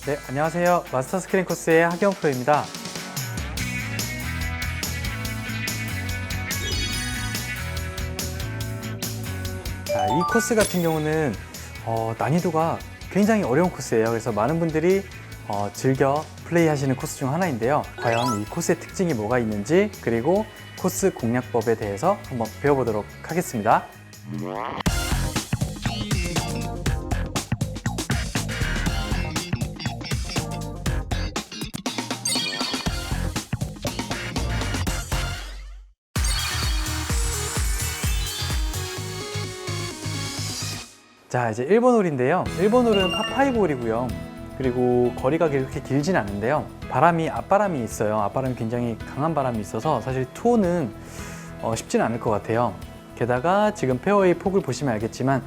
네, 안녕하세요. 마스터 스크린 코스의 하기원 프로입니다. 자, 이 코스 같은 경우는 난이도가 굉장히 어려운 코스예요. 그래서 많은 분들이 즐겨 플레이하시는 코스 중 하나인데요. 과연 이 코스의 특징이 뭐가 있는지, 그리고 코스 공략법에 대해서 한번 배워보도록 하겠습니다. 자, 이제 1번 홀인데요. 1번 홀은 파5 홀이고요. 그리고 거리가 그렇게 길진 않은데요. 앞바람이 있어요. 앞바람이 굉장히 강한 바람이 있어서 사실 투혼은 쉽지는 않을 것 같아요. 게다가 지금 페어웨이 폭을 보시면 알겠지만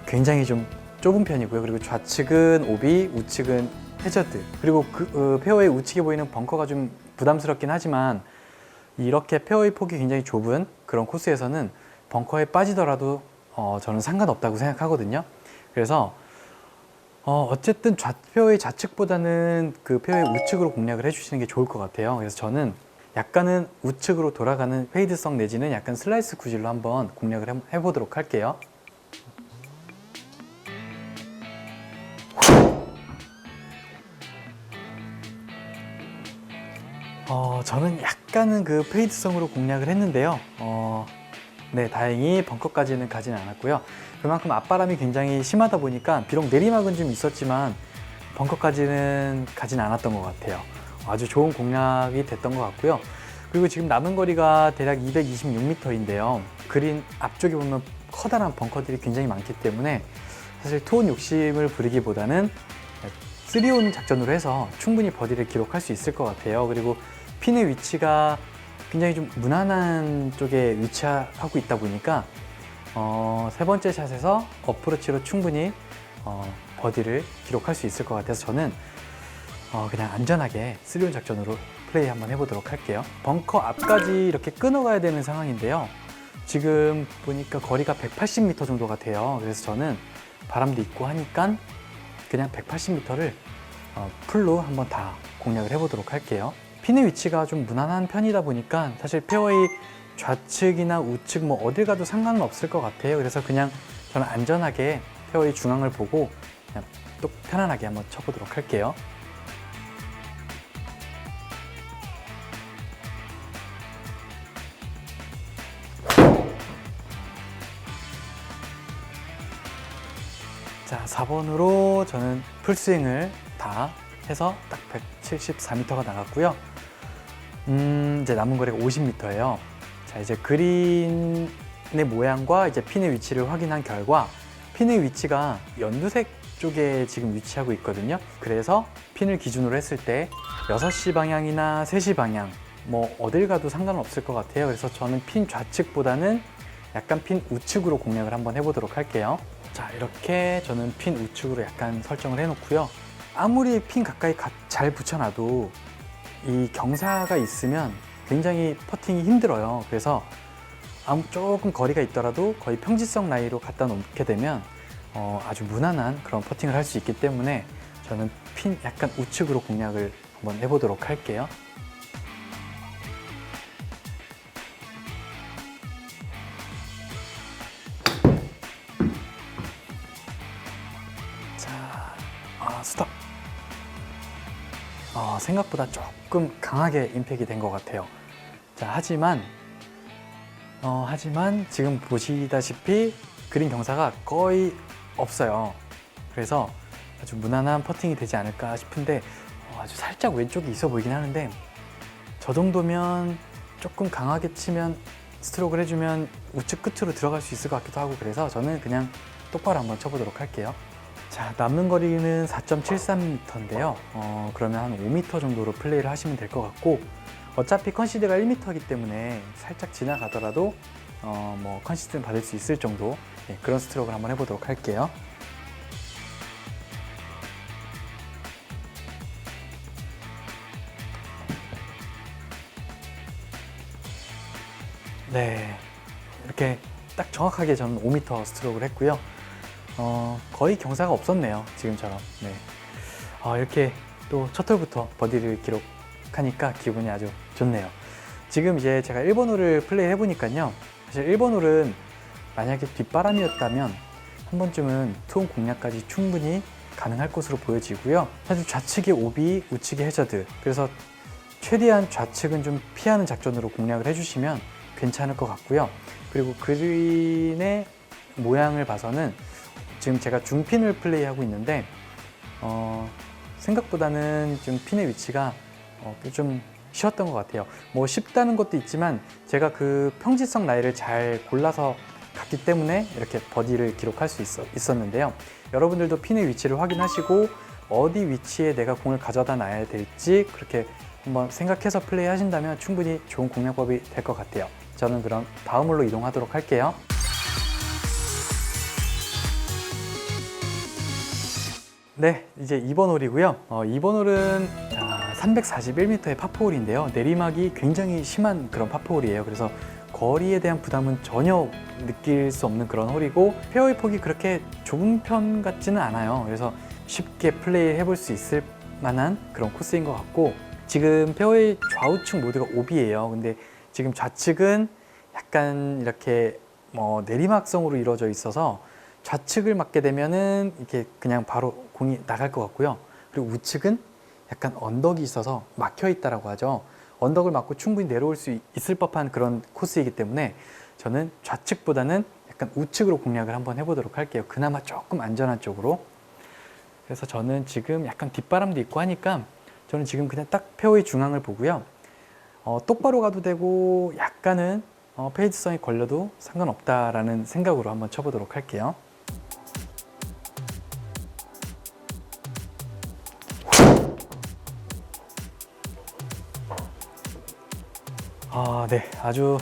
굉장히 좀 좁은 편이고요. 그리고 좌측은 오비, 우측은 해저드. 그리고 페어웨이 우측에 보이는 벙커가 좀 부담스럽긴 하지만 이렇게 페어웨이 폭이 굉장히 좁은 그런 코스에서는 벙커에 빠지더라도 저는 상관없다고 생각하거든요. 그래서 어쨌든 페어웨이 좌측보다는 그 페어웨이 우측으로 공략을 해주시는 게 좋을 것 같아요. 그래서 저는 약간은 우측으로 돌아가는 페이드성 내지는 약간 슬라이스 구질로 한번 공략을 해보도록 할게요. 저는 약간은 그 페이드성으로 공략을 했는데요. 네, 다행히 벙커까지는 가지는 않았고요. 그만큼 앞바람이 굉장히 심하다 보니까 비록 내리막은 좀 있었지만 벙커까지는 가진 않았던 것 같아요. 아주 좋은 공략이 됐던 것 같고요. 그리고 지금 남은 거리가 대략 226m인데요. 그린 앞쪽에 보면 커다란 벙커들이 굉장히 많기 때문에 사실 투혼 욕심을 부리기보다는 3온 작전으로 해서 충분히 버디를 기록할 수 있을 것 같아요. 그리고 핀의 위치가 굉장히 좀 무난한 쪽에 위치하고 있다 보니까 세 번째 샷에서 어프로치로 충분히 버디를 기록할 수 있을 것 같아서 저는 그냥 안전하게 3온 작전으로 플레이 한번 해보도록 할게요. 벙커 앞까지 이렇게 끊어가야 되는 상황인데요. 지금 보니까 거리가 180m 정도가 돼요. 그래서 저는 바람도 있고 하니까 그냥 180m를 풀로 한번 다 공략을 해보도록 할게요. 핀의 위치가 좀 무난한 편이다 보니까 사실 페어웨이 좌측이나 우측 뭐 어딜 가도 상관은 없을 것 같아요. 그래서 그냥 저는 안전하게 페어웨이 중앙을 보고 그냥 또 편안하게 한번 쳐보도록 할게요. 자, 4번으로 저는 풀스윙을 다 해서 딱 174m가 나갔고요. 이제 남은 거리가 50m예요. 자, 이제 그린의 모양과 이제 핀의 위치를 확인한 결과 핀의 위치가 연두색 쪽에 지금 위치하고 있거든요. 그래서 핀을 기준으로 했을 때 6시 방향이나 3시 방향 뭐 어딜 가도 상관없을 것 같아요. 그래서 저는 핀 좌측보다는 약간 핀 우측으로 공략을 한번 해보도록 할게요. 자, 이렇게 저는 핀 우측으로 약간 설정을 해놓고요. 아무리 핀 가까이 잘 붙여놔도 이 경사가 있으면 굉장히 퍼팅이 힘들어요. 그래서 조금 거리가 있더라도 거의 평지성 라이로 갖다 놓게 되면 아주 무난한 그런 퍼팅을 할 수 있기 때문에 저는 핀 약간 우측으로 공략을 한번 해보도록 할게요. 자, 스톱. 생각보다 조금 강하게 임팩이 된 것 같아요. 자, 하지만 지금 보시다시피 그린 경사가 거의 없어요. 그래서 아주 무난한 퍼팅이 되지 않을까 싶은데 아주 살짝 왼쪽이 있어 보이긴 하는데 저 정도면 조금 강하게 치면 스트로크를 해주면 우측 끝으로 들어갈 수 있을 것 같기도 하고 그래서 저는 그냥 똑바로 한번 쳐보도록 할게요. 자, 남는 거리는 4.73m인데요. 그러면 한 5m 정도로 플레이를 하시면 될 것 같고 어차피 컨시드가 1m이기 때문에 살짝 지나가더라도 뭐 컨시드는 받을 수 있을 정도 그런 스트로크를 한번 해보도록 할게요. 네, 이렇게 딱 정확하게 저는 5m 스트로크를 했고요. 거의 경사가 없었네요, 지금처럼. 네. 이렇게 또 첫 홀부터 버디를 기록하니까 기분이 아주 좋네요. 지금 이제 제가 1번 홀을 플레이 해보니까요. 사실 1번 홀은 만약에 뒷바람이었다면 한 번쯤은 투혼 공략까지 충분히 가능할 것으로 보여지고요. 사실 좌측이 오비, 우측이 해저드. 그래서 최대한 좌측은 좀 피하는 작전으로 공략을 해주시면 괜찮을 것 같고요. 그리고 그린의 모양을 봐서는 지금 제가 중핀을 플레이하고 있는데 생각보다는 좀 핀의 위치가 좀 쉬웠던 것 같아요. 뭐 쉽다는 것도 있지만 제가 그 평지성 라이를 잘 골라서 갔기 때문에 이렇게 버디를 기록할 수 있었는데요. 여러분들도 핀의 위치를 확인하시고 어디 위치에 내가 공을 가져다 놔야 될지 그렇게 한번 생각해서 플레이 하신다면 충분히 좋은 공략법이 될 것 같아요. 저는 그럼 다음 홀로 이동하도록 할게요. 네, 이제 2번 홀이고요. 2번 홀은 341m의 파포홀인데요. 내리막이 굉장히 심한 그런 파포홀이에요. 그래서 거리에 대한 부담은 전혀 느낄 수 없는 그런 홀이고 페어웨이 폭이 그렇게 좁은 편 같지는 않아요. 그래서 쉽게 플레이 해볼 수 있을 만한 그런 코스인 것 같고 지금 페어웨이 좌우측 모두가 오비예요. 근데 지금 좌측은 약간 이렇게 내리막성으로 이루어져 있어서 좌측을 맞게 되면은 이렇게 그냥 바로 공이 나갈 것 같고요. 그리고 우측은 약간 언덕이 있어서 막혀 있다라고 하죠. 언덕을 맞고 충분히 내려올 수 있을 법한 그런 코스이기 때문에 저는 좌측보다는 약간 우측으로 공략을 한번 해보도록 할게요. 그나마 조금 안전한 쪽으로. 그래서 저는 지금 약간 뒷바람도 있고 하니까 저는 지금 그냥 딱 페어웨이 중앙을 보고요. 똑바로 가도 되고 약간은 페이드성이 걸려도 상관없다라는 생각으로 한번 쳐보도록 할게요. 네, 아주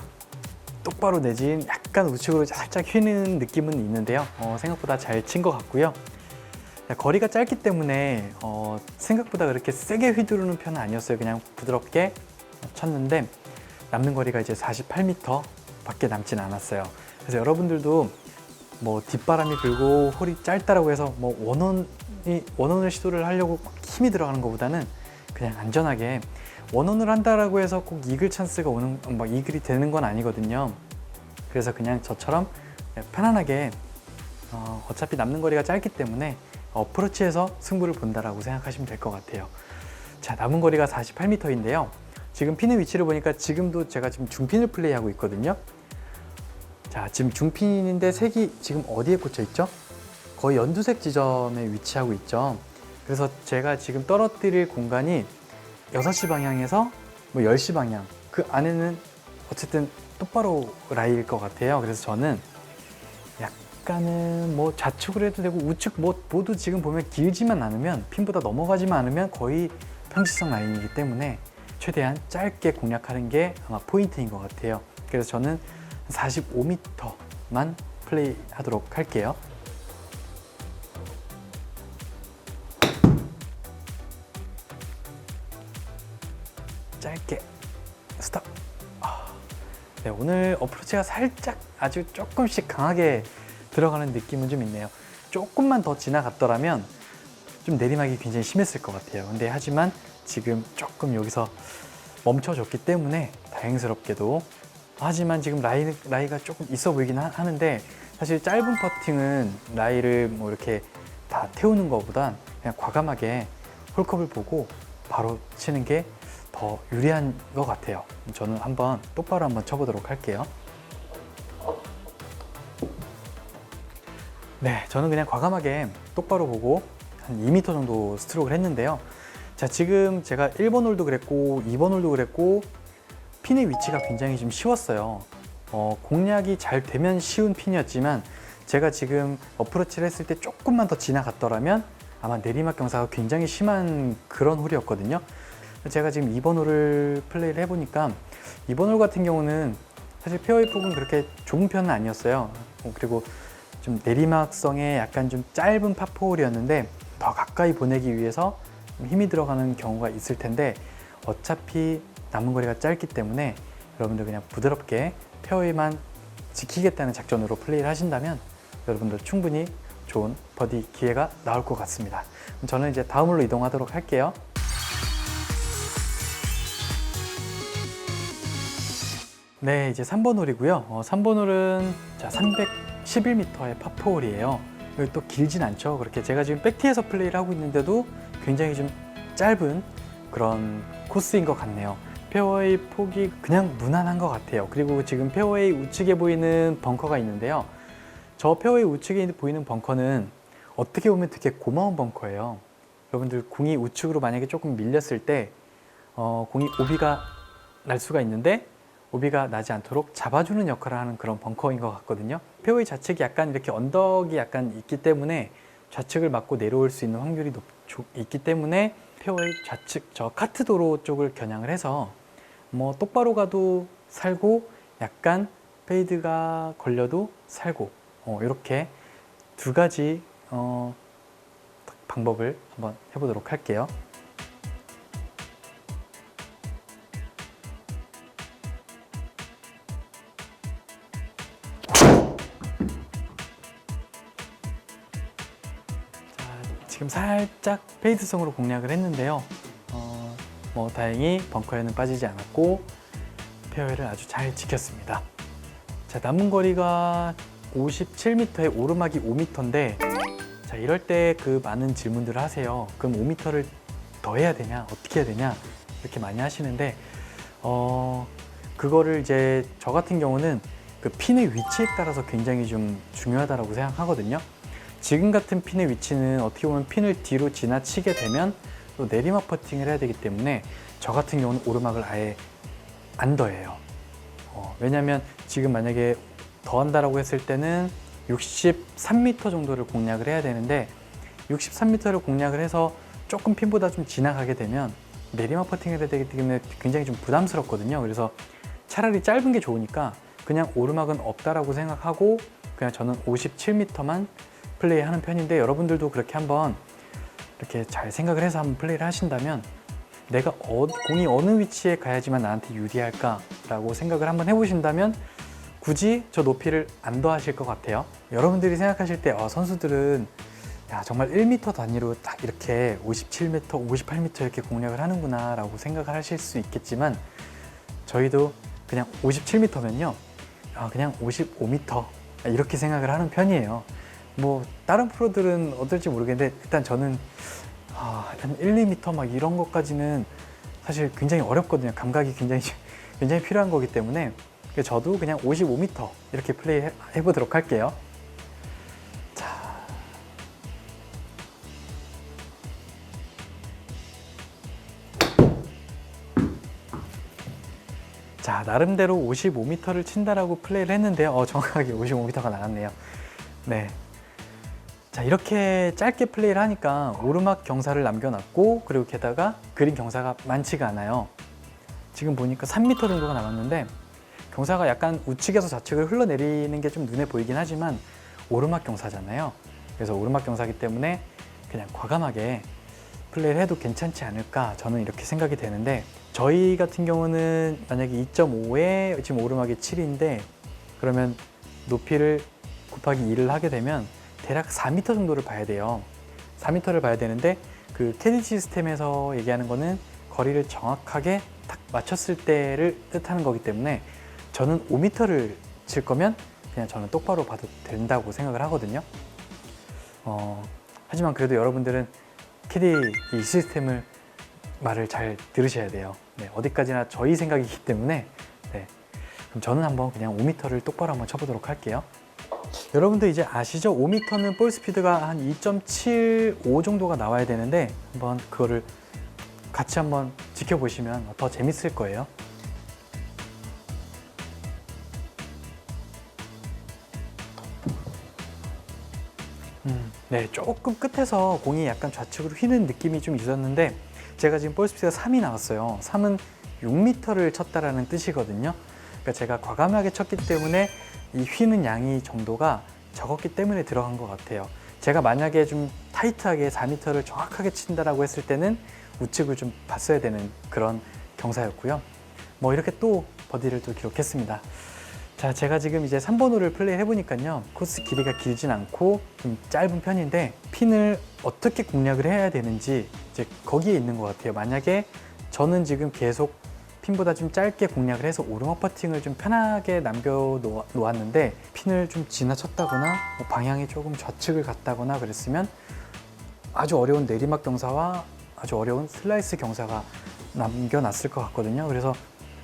똑바로 내진 약간 우측으로 살짝 휘는 느낌은 있는데요. 생각보다 잘 친 것 같고요. 거리가 짧기 때문에 생각보다 그렇게 세게 휘두르는 편은 아니었어요. 그냥 부드럽게 쳤는데 남는 거리가 이제 48m 밖에 남진 않았어요. 그래서 여러분들도 뭐 뒷바람이 불고 홀이 짧다라고 해서 뭐 원원을 시도를 하려고 힘이 들어가는 것보다는 그냥 안전하게 원원을 한다라고 해서 꼭 이글 찬스가 오는 막 이글이 되는 건 아니거든요. 그래서 그냥 저처럼 편안하게 어차피 남는 거리가 짧기 때문에 어프로치에서 승부를 본다라고 생각하시면 될 것 같아요. 자, 남은 거리가 48m인데요. 지금 핀의 위치를 보니까 지금도 제가 지금 중핀을 플레이하고 있거든요. 자, 지금 중핀인데 색이 지금 어디에 꽂혀 있죠? 거의 연두색 지점에 위치하고 있죠. 그래서 제가 지금 떨어뜨릴 공간이 6시 방향에서 뭐 10시 방향 그 안에는 어쨌든 똑바로 라이일 것 같아요. 그래서 저는 약간은 뭐 좌측으로 해도 되고 우측 모두 지금 보면 길지만 않으면 핀보다 넘어가지만 않으면 거의 평지성 라인이기 때문에 최대한 짧게 공략하는 게 아마 포인트인 것 같아요. 그래서 저는 45m만 플레이 하도록 할게요. 짧게 스탑. 네, 오늘 어프로치가 살짝 아주 조금씩 강하게 들어가는 느낌은 좀 있네요. 조금만 더 지나갔더라면 좀 내리막이 굉장히 심했을 것 같아요. 근데 하지만 지금 조금 여기서 멈춰줬기 때문에 다행스럽게도 하지만 지금 라이가 조금 있어 보이긴 하는데 사실 짧은 퍼팅은 라이를 뭐 이렇게 다 태우는 것보다 그냥 과감하게 홀컵을 보고 바로 치는 게 더 유리한 것 같아요. 저는 똑바로 한번 쳐보도록 할게요. 네, 저는 그냥 과감하게 똑바로 보고 한 2m 정도 스트로크를 했는데요. 자, 지금 제가 1번 홀도 그랬고 2번 홀도 그랬고 핀의 위치가 굉장히 좀 쉬웠어요. 공략이 잘 되면 쉬운 핀이었지만 제가 지금 어프로치를 했을 때 조금만 더 지나갔더라면 아마 내리막 경사가 굉장히 심한 그런 홀이었거든요. 제가 지금 2번 홀을 플레이를 해보니까 2번 홀 같은 경우는 사실 페어웨이 폭은 그렇게 좁은 편은 아니었어요. 그리고 좀 내리막성의 약간 좀 짧은 파포홀이었는데 더 가까이 보내기 위해서 힘이 들어가는 경우가 있을 텐데 어차피 남은 거리가 짧기 때문에 여러분들 그냥 부드럽게 페어웨이만 지키겠다는 작전으로 플레이를 하신다면 여러분들 충분히 좋은 버디 기회가 나올 것 같습니다. 그럼 저는 이제 다음 홀로 이동하도록 할게요. 네, 이제 3번 홀이고요. 3번 홀은 자, 311m의 파4홀이에요. 여기 또 길진 않죠. 그렇게 제가 지금 백티에서 플레이를 하고 있는데도 굉장히 좀 짧은 그런 코스인 것 같네요. 페어웨이 폭이 그냥 무난한 것 같아요. 그리고 지금 페어웨이 우측에 보이는 벙커가 있는데요. 저 페어웨이 우측에 보이는 벙커는 어떻게 보면 되게 고마운 벙커예요. 여러분들 공이 우측으로 만약에 조금 밀렸을 때 공이 오비가 날 수가 있는데 오비가 나지 않도록 잡아주는 역할을 하는 그런 벙커인 것 같거든요. 페어웨이 좌측이 약간 이렇게 언덕이 약간 있기 때문에 좌측을 맞고 내려올 수 있는 확률이 있기 때문에 페어웨이 좌측 저 카트 도로 쪽을 겨냥을 해서 뭐 똑바로 가도 살고 약간 페이드가 걸려도 살고 이렇게 두 가지 방법을 한번 해보도록 할게요. 지금 살짝 페이드성으로 공략을 했는데요. 뭐 다행히 벙커에는 빠지지 않았고 페어웨이를 아주 잘 지켰습니다. 자, 남은 거리가 57m에 오르막이 5m인데 자, 이럴 때 그 많은 질문들을 하세요. 그럼 5m를 더 해야 되냐? 어떻게 해야 되냐? 이렇게 많이 하시는데 그거를 이제 저 같은 경우는 그 핀의 위치에 따라서 굉장히 좀 중요하다고 생각하거든요. 지금 같은 핀의 위치는 어떻게 보면 핀을 뒤로 지나치게 되면 또 내리막 퍼팅을 해야 되기 때문에 저 같은 경우는 오르막을 아예 안 더해요. 왜냐면 지금 만약에 더한다라고 했을 때는 63m 정도를 공략을 해야 되는데 63m를 공략을 해서 조금 핀보다 좀 지나가게 되면 내리막 퍼팅을 해야 되기 때문에 굉장히 좀 부담스럽거든요. 그래서 차라리 짧은 게 좋으니까 그냥 오르막은 없다라고 생각하고 그냥 저는 57m만 플레이하는 편인데 여러분들도 그렇게 한번 이렇게 잘 생각을 해서 한번 플레이를 하신다면 내가 공이 어느 위치에 가야지만 나한테 유리할까라고 생각을 한번 해보신다면 굳이 저 높이를 안 더하실 것 같아요. 여러분들이 생각하실 때 선수들은 야, 정말 1m 단위로 딱 이렇게 57m, 58m 이렇게 공략을 하는구나 라고 생각을 하실 수 있겠지만 저희도 그냥 57m면요 그냥 55m 이렇게 생각을 하는 편이에요. 뭐 다른 프로들은 어떨지 모르겠는데 일단 저는 한 1, 2m 막 이런 것까지는 사실 굉장히 어렵거든요. 감각이 굉장히 필요한 거기 때문에 저도 그냥 55m 이렇게 플레이 해보도록 할게요. 자, 나름대로 55m를 친다라고 플레이를 했는데요. 정확하게 55m가 나갔네요. 네. 자, 이렇게 짧게 플레이를 하니까 오르막 경사를 남겨놨고 그리고 게다가 그린 경사가 많지가 않아요. 지금 보니까 3m 정도가 남았는데 경사가 약간 우측에서 좌측을 흘러내리는 게 좀 눈에 보이긴 하지만 오르막 경사잖아요. 그래서 오르막 경사이기 때문에 그냥 과감하게 플레이를 해도 괜찮지 않을까 저는 이렇게 생각이 되는데 저희 같은 경우는 만약에 2.5에 지금 오르막이 7인데 그러면 높이를 곱하기 2를 하게 되면 대략 4m 정도를 봐야 돼요. 4m를 봐야 되는데 그 캐디 시스템에서 얘기하는 거는 거리를 정확하게 딱 맞췄을 때를 뜻하는 거기 때문에 저는 5m를 칠 거면 그냥 저는 똑바로 봐도 된다고 생각을 하거든요. 하지만 그래도 여러분들은 캐디 이 시스템을 말을 잘 들으셔야 돼요. 네, 어디까지나 저희 생각이기 때문에 네, 그럼 저는 한번 그냥 5m를 똑바로 한번 쳐보도록 할게요. 여러분들 이제 아시죠? 5m는 볼 스피드가 한 2.75 정도가 나와야 되는데 한번 그거를 같이 한번 지켜보시면 더 재밌을 거예요. 네, 조금 끝에서 공이 약간 좌측으로 휘는 느낌이 좀 있었는데 제가 지금 볼 스피드가 3이 나왔어요. 3은 6m를 쳤다라는 뜻이거든요. 그러니까 제가 과감하게 쳤기 때문에 이 휘는 양이 정도가 적었기 때문에 들어간 것 같아요. 제가 만약에 좀 타이트하게 4m를 정확하게 친다라고 했을 때는 우측을 좀 봤어야 되는 그런 경사였고요. 뭐 이렇게 또 버디를 또 기록했습니다. 자, 제가 지금 이제 3번 홀을 플레이 해보니까요, 코스 길이가 길진 않고 좀 짧은 편인데 핀을 어떻게 공략을 해야 되는지 이제 거기에 있는 것 같아요. 만약에 저는 지금 계속 핀보다 좀 짧게 공략을 해서 오르막 퍼팅을 좀 편하게 남겨 놓았는데 핀을 좀 지나쳤다거나 뭐 방향이 조금 좌측을 갔다거나 그랬으면 아주 어려운 내리막 경사와 아주 어려운 슬라이스 경사가 남겨놨을 것 같거든요. 그래서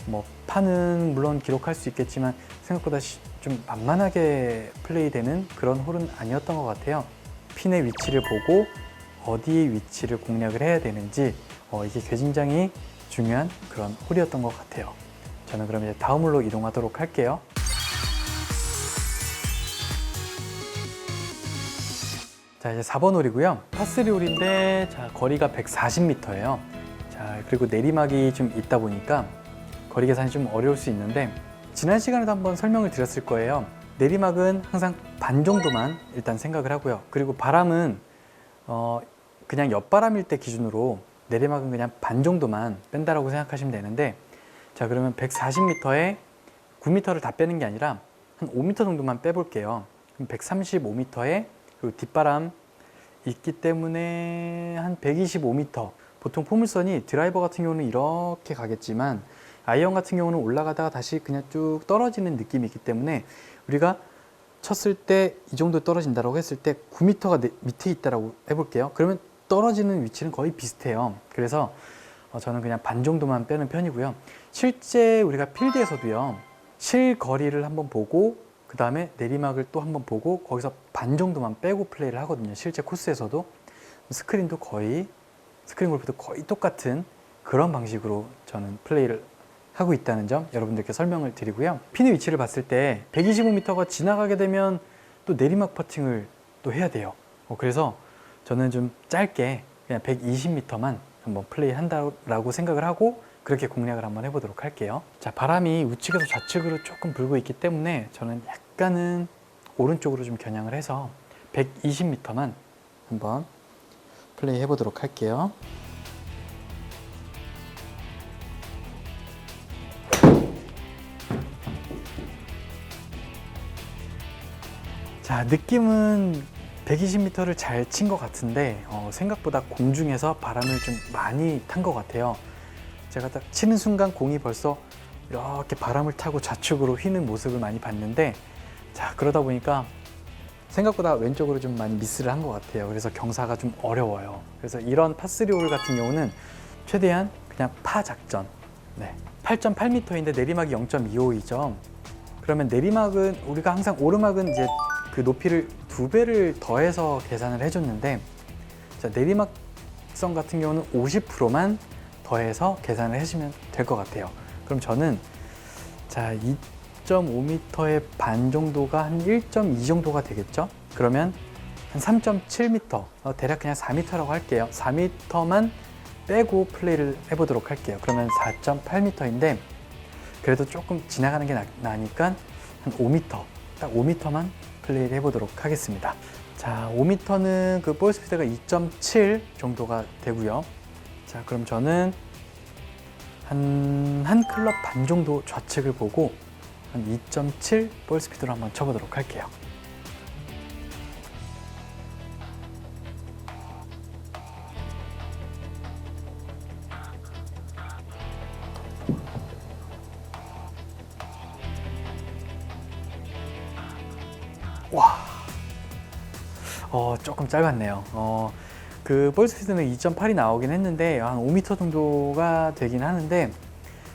뭐 파는 물론 기록할 수 있겠지만 생각보다 좀 만만하게 플레이되는 그런 홀은 아니었던 것 같아요. 핀의 위치를 보고 어디에 위치를 공략을 해야 되는지 이게 굉장히 중요한 그런 홀이었던 것 같아요. 저는 그럼 이제 다음 홀로 이동하도록 할게요. 자, 이제 4번 홀이고요. 파3 홀인데 자, 거리가 140m예요. 자, 그리고 내리막이 좀 있다 보니까 거리 계산이 좀 어려울 수 있는데 지난 시간에도 한번 설명을 드렸을 거예요. 내리막은 항상 반 정도만 일단 생각을 하고요. 그리고 바람은 그냥 옆바람일 때 기준으로 내리막은 그냥 반 정도만 뺀다라고 생각하시면 되는데, 자, 그러면 140m에 9m를 다 빼는 게 아니라 한 5m 정도만 빼볼게요. 그럼 135m에 그리고 뒷바람 있기 때문에 한 125m. 보통 포물선이 드라이버 같은 경우는 이렇게 가겠지만 아이언 같은 경우는 올라가다가 다시 그냥 쭉 떨어지는 느낌이 있기 때문에 우리가 쳤을 때 이 정도 떨어진다고 했을 때 9m가 밑에 있다라고 해볼게요. 그러면 떨어지는 위치는 거의 비슷해요. 그래서 저는 그냥 반 정도만 빼는 편이고요. 실제 우리가 필드에서도요, 실거리를 한번 보고 그 다음에 내리막을 또 한번 보고 거기서 반 정도만 빼고 플레이를 하거든요. 실제 코스에서도. 스크린도 거의, 스크린 골프도 거의 똑같은 그런 방식으로 저는 플레이를 하고 있다는 점 여러분들께 설명을 드리고요. 핀의 위치를 봤을 때 125m가 지나가게 되면 또 내리막 퍼팅을 또 해야 돼요. 그래서 저는 좀 짧게 그냥 120m만 한번 플레이 한다고 생각을 하고 그렇게 공략을 한번 해보도록 할게요. 자, 바람이 우측에서 좌측으로 조금 불고 있기 때문에 저는 약간은 오른쪽으로 좀 겨냥을 해서 120m만 한번 플레이 해보도록 할게요. 자, 느낌은 120m를 잘 친 것 같은데 생각보다 공중에서 바람을 좀 많이 탄 것 같아요. 제가 딱 치는 순간 공이 벌써 이렇게 바람을 타고 좌측으로 휘는 모습을 많이 봤는데, 자, 그러다 보니까 생각보다 왼쪽으로 좀 많이 미스를 한 것 같아요. 그래서 경사가 좀 어려워요. 그래서 이런 파3 홀 같은 경우는 최대한 그냥 파 작전. 네. 8.8m인데 내리막이 0.25이죠. 그러면 내리막은 우리가 항상 오르막은 이제 그 높이를 2배를 더해서 계산을 해줬는데, 자, 내리막성 같은 경우는 50%만 더해서 계산을 해주시면 될 것 같아요. 그럼 저는 자, 2.5m의 반 정도가 한 1.2 정도가 되겠죠? 그러면 한 3.7m, 대략 그냥 4m라고 할게요. 4m만 빼고 플레이를 해보도록 할게요. 그러면 4.8m인데 그래도 조금 지나가는 게 나니까 한 5m, 딱 5m만 플레이를 해보도록 하겠습니다. 자, 5m는 그 볼 스피드가 2.7 정도가 되고요. 자, 그럼 저는 한 클럽 반 정도 좌측을 보고 한 2.7 볼 스피드로 한번 쳐보도록 할게요. 와, 조금 짧았네요. 그 볼 스피드는 2.8이 나오긴 했는데 한 5m 정도가 되긴 하는데,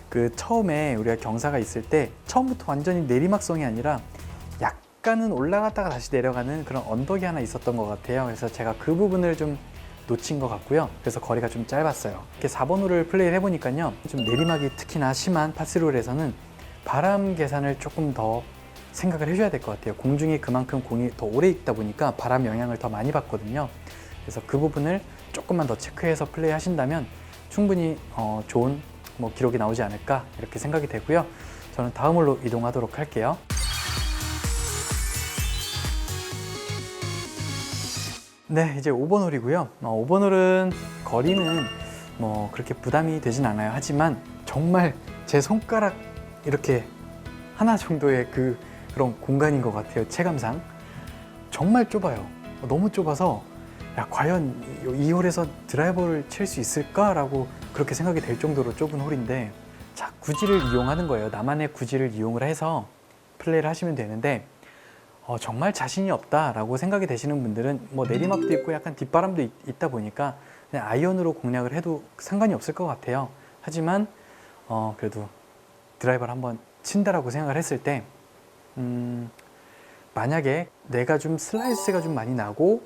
그 처음에 우리가 경사가 있을 때 처음부터 완전히 내리막성이 아니라 약간은 올라갔다가 다시 내려가는 그런 언덕이 하나 있었던 것 같아요. 그래서 제가 그 부분을 좀 놓친 것 같고요. 그래서 거리가 좀 짧았어요. 이렇게 4번 홀을 플레이를 해보니까요, 좀 내리막이 특히나 심한 파3홀에서는 바람 계산을 조금 더 생각을 해줘야 될 것 같아요. 공중에 그만큼 공이 더 오래 있다 보니까 바람 영향을 더 많이 받거든요. 그래서 그 부분을 조금만 더 체크해서 플레이 하신다면 충분히 좋은 기록이 나오지 않을까 이렇게 생각이 되고요. 저는 다음 홀로 이동하도록 할게요. 네, 이제 5번 홀이고요. 5번 홀은 거리는 그렇게 부담이 되진 않아요. 하지만 정말 제 손가락 이렇게 하나 정도의 그런 공간인 것 같아요. 체감상 정말 좁아요. 너무 좁아서 야, 과연 이 홀에서 드라이버를 칠 수 있을까라고 그렇게 생각이 될 정도로 좁은 홀인데, 자, 구질을 이용하는 거예요. 나만의 구질을 이용을 해서 플레이를 하시면 되는데, 정말 자신이 없다라고 생각이 되시는 분들은 뭐 내리막도 있고 약간 뒷바람도 있다 보니까 그냥 아이언으로 공략을 해도 상관이 없을 것 같아요. 하지만 그래도 드라이버를 한번 친다라고 생각을 했을 때 만약에 내가 좀 슬라이스가 좀 많이 나고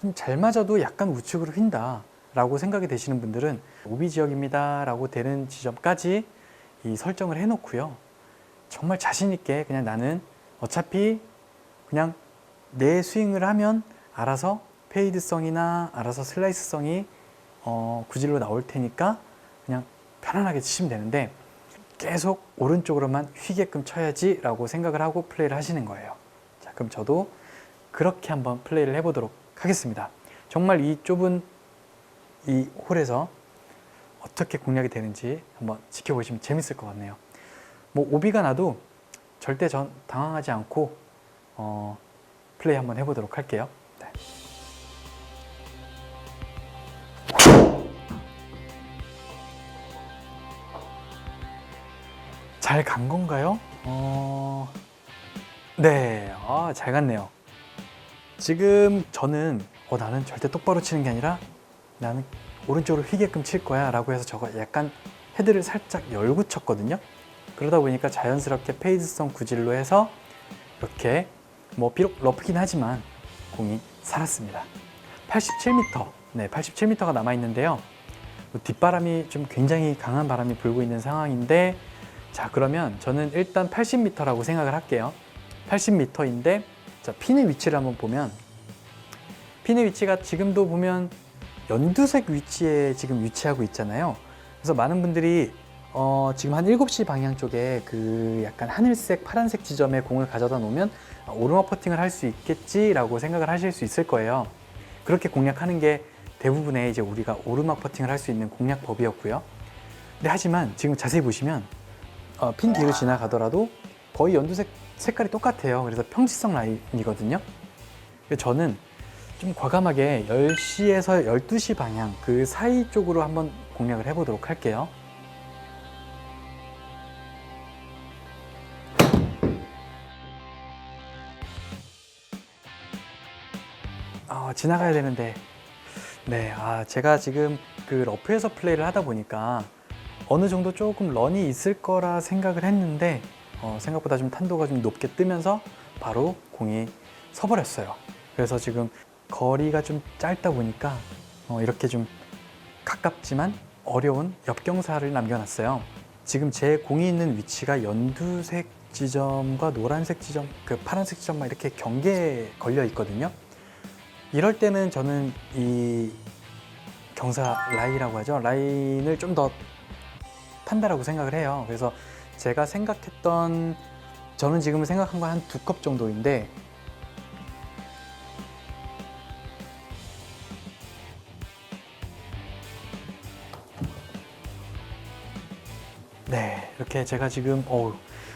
좀 잘 맞아도 약간 우측으로 휜다 라고 생각이 되시는 분들은 오비 지역입니다 라고 되는 지점까지 이 설정을 해 놓고요, 정말 자신 있게 그냥 나는 어차피 그냥 내 스윙을 하면 알아서 페이드성이나 알아서 슬라이스성이 구질로 나올 테니까 그냥 편안하게 치시면 되는데, 계속 오른쪽으로만 휘게끔 쳐야지 라고 생각을 하고 플레이를 하시는 거예요. 자, 그럼 저도 그렇게 한번 플레이를 해보도록 하겠습니다. 정말 이 좁은 이 홀에서 어떻게 공략이 되는지 한번 지켜보시면 재밌을 것 같네요. 뭐 오비가 나도 절대 전 당황하지 않고 플레이 한번 해보도록 할게요. 네. 잘 간 건가요? 네, 잘 갔네요. 지금 저는 나는 절대 똑바로 치는 게 아니라 나는 오른쪽으로 휘게끔 칠 거야 라고 해서 저거 약간 헤드를 살짝 열고 쳤거든요. 그러다 보니까 자연스럽게 페이드성 구질로 해서 이렇게 뭐 비록 러프긴 하지만 공이 살았습니다. 87m, 네, 87m가 남아 있는데요. 뒷바람이 좀 굉장히 강한 바람이 불고 있는 상황인데, 자, 그러면 저는 일단 80m라고 생각을 할게요. 80m인데, 자, 핀의 위치를 한번 보면, 핀의 위치가 지금도 보면 연두색 위치에 지금 위치하고 있잖아요. 그래서 많은 분들이 지금 한 7시 방향 쪽에 그 약간 하늘색, 파란색 지점에 공을 가져다 놓으면 오르막 퍼팅을 할 수 있겠지라고 생각을 하실 수 있을 거예요. 그렇게 공략하는 게 대부분의 이제 우리가 오르막 퍼팅을 할 수 있는 공략법이었고요. 근데 하지만 지금 자세히 보시면 핀 뒤로 지나가더라도 거의 연두색 색깔이 똑같아요. 그래서 평지성 라인이거든요. 저는 좀 과감하게 10시에서 12시 방향 그 사이 쪽으로 한번 공략을 해보도록 할게요. 지나가야 되는데, 네, 제가 지금 그 러프에서 플레이를 하다 보니까 어느 정도 조금 런이 있을 거라 생각을 했는데 생각보다 좀 탄도가 좀 높게 뜨면서 바로 공이 서버렸어요. 그래서 지금 거리가 좀 짧다 보니까 이렇게 좀 가깝지만 어려운 역경사를 남겨놨어요. 지금 제 공이 있는 위치가 연두색 지점과 노란색 지점, 그 파란색 지점만 이렇게 경계에 걸려 있거든요. 이럴 때는 저는 이 경사 라인이라고 하죠. 라인을 좀 더 탄다라고 생각을 해요. 그래서 제가 생각했던, 저는 지금 생각한 건 한 2컵 정도인데, 네, 이렇게 제가 지금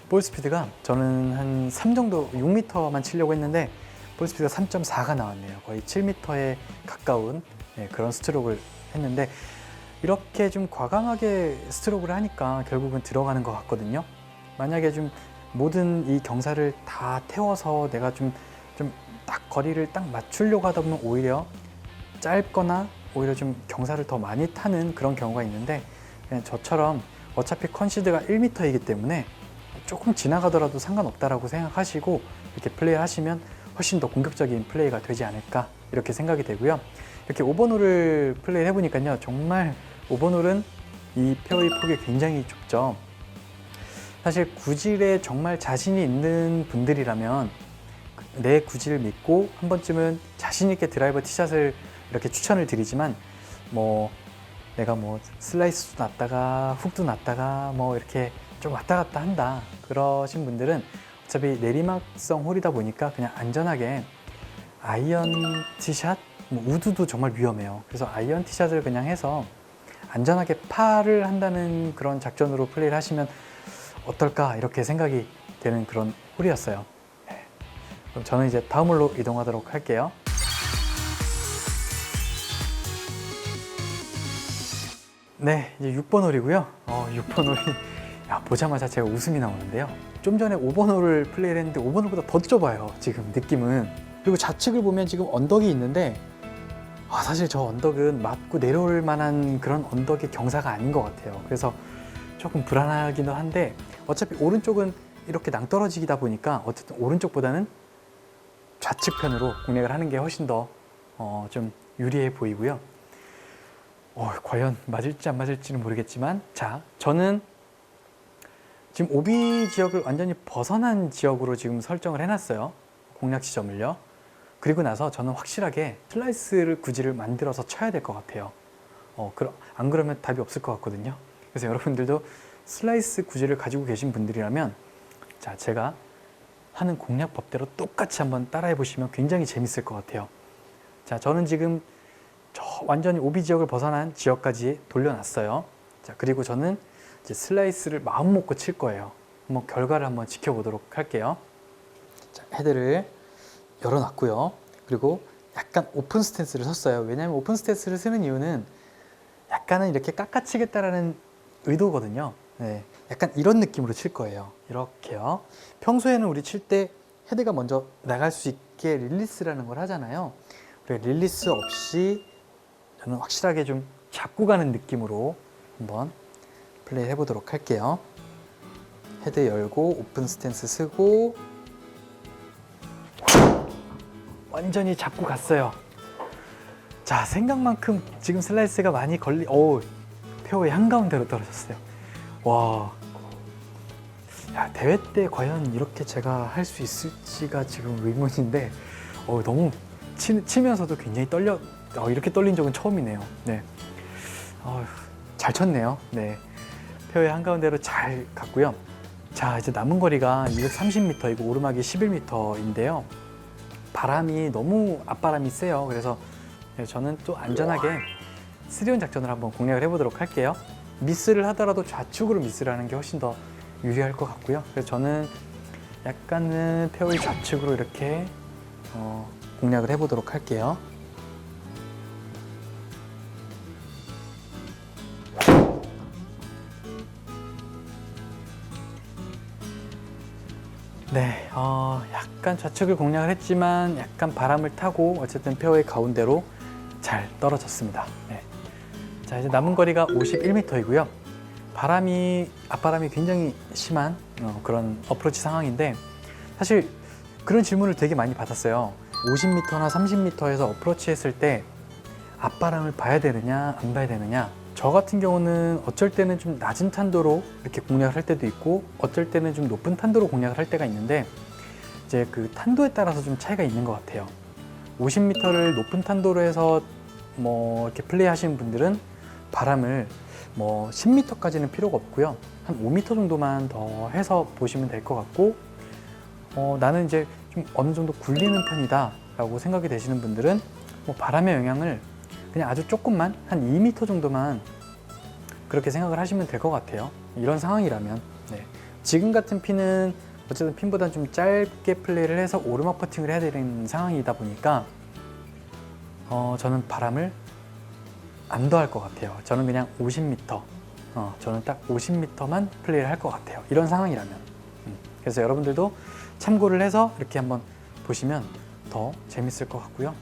볼 스피드가 저는 한 3 정도, 6m만 치려고 했는데 볼 스피드가 3.4가 나왔네요. 거의 7m에 가까운 그런 스트로크를 했는데, 이렇게 좀 과감하게 스트로크를 하니까 결국은 들어가는 것 같거든요. 만약에 좀 모든 이 경사를 다 태워서 내가 좀 딱 거리를 딱 맞추려고 하다 보면 오히려 짧거나 오히려 좀 경사를 더 많이 타는 그런 경우가 있는데, 그냥 저처럼 어차피 컨시드가 1m이기 때문에 조금 지나가더라도 상관없다라고 생각하시고 이렇게 플레이를 하시면 훨씬 더 공격적인 플레이가 되지 않을까 이렇게 생각이 되고요. 이렇게 5번 홀을 플레이를 해보니까요, 정말 5번 홀은 이 페어웨이 폭이 굉장히 좁죠. 사실 구질에 정말 자신이 있는 분들이라면 내 구질을 믿고 한 번쯤은 자신 있게 드라이버 티샷을 이렇게 추천을 드리지만, 뭐 내가 뭐 슬라이스도 났다가 훅도 났다가 뭐 이렇게 좀 왔다 갔다 한다 그러신 분들은 어차피 내리막성 홀이다 보니까 그냥 안전하게 아이언 티샷, 뭐 우드도 정말 위험해요. 그래서 아이언 티샷을 그냥 해서 안전하게 파를 한다는 그런 작전으로 플레이를 하시면 어떨까 이렇게 생각이 되는 그런 홀이었어요. 네. 그럼 저는 이제 다음 홀로 이동하도록 할게요. 네, 이제 6번 홀이고요. 6번 홀이 보자마자 제가 웃음이 나오는데요. 좀 전에 5번 홀을 플레이를 했는데 5번 홀보다 더 좁아요, 지금 느낌은. 그리고 좌측을 보면 지금 언덕이 있는데 사실 저 언덕은 맞고 내려올 만한 그런 언덕의 경사가 아닌 것 같아요. 그래서 조금 불안하기도 한데 어차피 오른쪽은 이렇게 낭떠러지기다 보니까 어쨌든 오른쪽보다는 좌측 편으로 공략을 하는 게 훨씬 더 좀 유리해 보이고요. 과연 맞을지 안 맞을지는 모르겠지만, 자, 저는 지금 오비 지역을 완전히 벗어난 지역으로 지금 설정을 해놨어요. 공략 지점을요. 그리고 나서 저는 확실하게 슬라이스를 구질을 만들어서 쳐야 될 것 같아요. 안 그러면 답이 없을 것 같거든요. 그래서 여러분들도 슬라이스 구질을 가지고 계신 분들이라면, 자, 제가 하는 공략 법대로 똑같이 한번 따라해 보시면 굉장히 재밌을 것 같아요. 자, 저는 지금 저 완전히 오비 지역을 벗어난 지역까지 돌려놨어요. 자, 그리고 저는 이제 슬라이스를 마음 먹고 칠 거예요. 한번 결과를 한번 지켜보도록 할게요. 자, 헤드를 열어놨고요. 그리고 약간 오픈 스탠스를 섰어요. 왜냐하면 오픈 스탠스를 쓰는 이유는 약간은 이렇게 깎아치겠다라는 의도거든요. 네, 약간 이런 느낌으로 칠 거예요. 이렇게요. 평소에는 우리 칠 때 헤드가 먼저 나갈 수 있게 릴리스라는 걸 하잖아요. 릴리스 없이 저는 확실하게 좀 잡고 가는 느낌으로 한번 플레이 해보도록 할게요. 헤드 열고 오픈 스탠스 쓰고 완전히 잡고 갔어요. 자, 생각만큼 지금 슬라이스가 많이 페어웨이 한가운데로 떨어졌어요. 와, 야, 대회 때 과연 이렇게 제가 할 수 있을지가 지금 의문인데 너무 치면서도 굉장히 이렇게 떨린 적은 처음이네요. 네, 잘 쳤네요. 네, 페어웨이 한가운데로 잘 갔고요. 자, 이제 남은 거리가 230m이고 오르막이 11m인데요. 바람이 너무 앞바람이 세요. 그래서 저는 또 안전하게 3온 작전을 한번 공략을 해보도록 할게요. 미스를 하더라도 좌측으로 미스를 하는 게 훨씬 더 유리할 것 같고요. 그래서 저는 약간은 페어웨이 좌측으로 이렇게 공략을 해보도록 할게요. 네, 약간 좌측을 공략을 했지만 약간 바람을 타고 어쨌든 페어웨이 가운데로 잘 떨어졌습니다. 네. 자, 이제 남은 거리가 51m이고요. 앞바람이 굉장히 심한 그런 어프로치 상황인데, 사실 그런 질문을 되게 많이 받았어요. 50m나 30m에서 어프로치 했을 때 앞바람을 봐야 되느냐 안 봐야 되느냐. 저 같은 경우는 어쩔 때는 좀 낮은 탄도로 이렇게 공략을 할 때도 있고 어쩔 때는 좀 높은 탄도로 공략을 할 때가 있는데, 이제 그 탄도에 따라서 좀 차이가 있는 것 같아요. 50m를 높은 탄도로 해서 이렇게 플레이 하시는 분들은 바람을 10m까지는 필요가 없고요. 한 5m 정도만 더 해서 보시면 될 것 같고, 나는 이제 좀 어느 정도 굴리는 편이다 라고 생각이 되시는 분들은 바람의 영향을 그냥 아주 조금만, 한 2m 정도만 그렇게 생각을 하시면 될 것 같아요. 이런 상황이라면. 네. 지금 같은 핀은 어쨌든 핀보다 좀 짧게 플레이를 해서 오르막 퍼팅을 해야 되는 상황이다 보니까 저는 바람을 안 더할 것 같아요. 저는 그냥 50m, 저는 딱 50m만 플레이를 할 것 같아요. 이런 상황이라면. 그래서 여러분들도 참고를 해서 이렇게 한번 보시면 더 재밌을 것 같고요.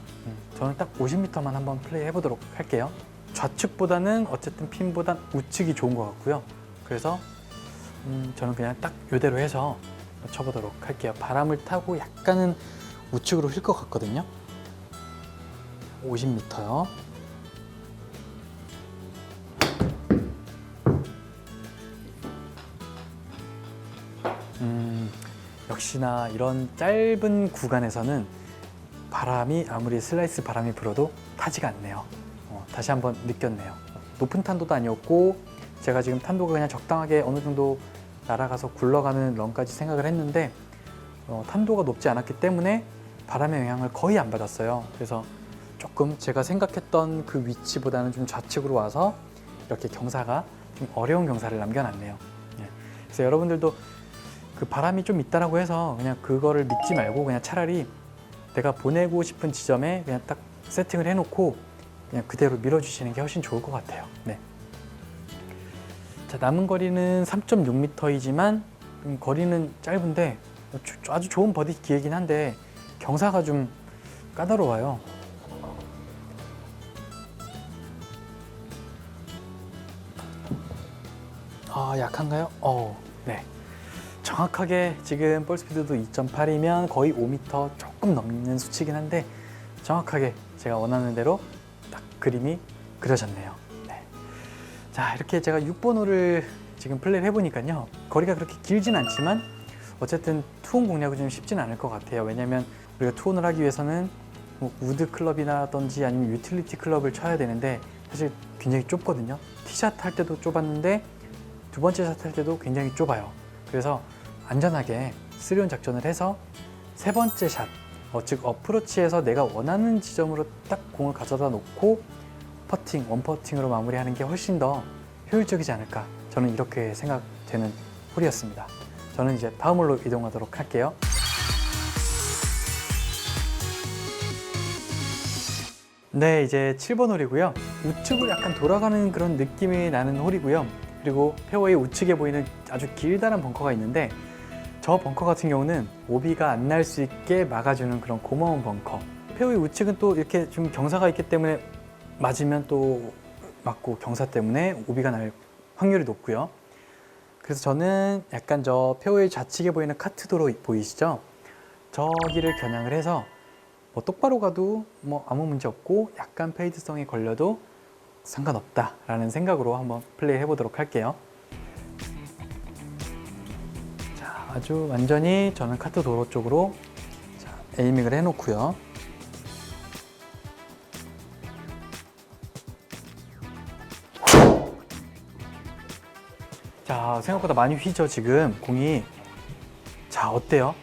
저는 딱 50m만 한번 플레이 해보도록 할게요. 좌측보다는 어쨌든 핀보단 우측이 좋은 것 같고요. 그래서 저는 그냥 딱 이대로 해서 쳐보도록 할게요. 바람을 타고 약간은 우측으로 휠 것 같거든요. 50m요. 역시나 이런 짧은 구간에서는 바람이 아무리 슬라이스 바람이 불어도 타지가 않네요. 다시 한번 느꼈네요. 높은 탄도도 아니었고 제가 지금 탄도가 그냥 적당하게 어느 정도 날아가서 굴러가는 런까지 생각을 했는데 탄도가 높지 않았기 때문에 바람의 영향을 거의 안 받았어요. 그래서 조금 제가 생각했던 그 위치보다는 좀 좌측으로 와서 이렇게 경사가 좀 어려운 경사를 남겨놨네요. 그래서 여러분들도 그 바람이 좀 있다라고 해서 그냥 그거를 믿지 말고 그냥 차라리 내가 보내고 싶은 지점에 그냥 딱 세팅을 해놓고 그냥 그대로 밀어주시는 게 훨씬 좋을 것 같아요. 네. 자, 남은 거리는 3.6m이지만 거리는 짧은데 아주 좋은 버디 기회긴 한데 경사가 좀 까다로워요. 아, 약한가요? 네. 정확하게 지금 볼 스피드도 2.8이면 거의 5m 조금 넘는 수치긴 한데 정확하게 제가 원하는 대로 딱 그림이 그려졌네요. 네. 자, 이렇게 제가 6번 홀을 지금 플레이를 해보니까요. 거리가 그렇게 길진 않지만 어쨌든 투혼 공략은 좀 쉽진 않을 것 같아요. 왜냐면 우리가 투혼을 하기 위해서는 뭐 우드 클럽이라든지 아니면 유틸리티 클럽을 쳐야 되는데 사실 굉장히 좁거든요. 티샷 할 때도 좁았는데 두 번째 샷 할 때도 굉장히 좁아요. 그래서 안전하게 3온 작전을 해서 세 번째 샷, 즉 어프로치에서 내가 원하는 지점으로 딱 공을 가져다 놓고 퍼팅, 원퍼팅으로 마무리하는 게 훨씬 더 효율적이지 않을까, 저는 이렇게 생각되는 홀이었습니다. 저는 이제 다음 홀로 이동하도록 할게요. 네, 이제 7번 홀이고요. 우측으로 약간 돌아가는 그런 느낌이 나는 홀이고요. 그리고 페어웨이 우측에 보이는 아주 길다란 벙커가 있는데 저 벙커 같은 경우는 오비가 안 날 수 있게 막아주는 그런 고마운 벙커. 페어웨이 우측은 또 이렇게 좀 경사가 있기 때문에 맞으면 또 맞고 경사 때문에 오비가 날 확률이 높고요. 그래서 저는 약간 저 페어웨이 좌측에 보이는 카트도로 보이시죠? 저기를 겨냥을 해서 뭐 똑바로 가도 뭐 아무 문제 없고 약간 페이드성이 걸려도 상관없다라는 생각으로 한번 플레이 해보도록 할게요. 자, 아주 완전히 저는 카트 도로 쪽으로 에이밍을 해놓고요. 자, 생각보다 많이 휘죠 지금 공이. 자, 어때요?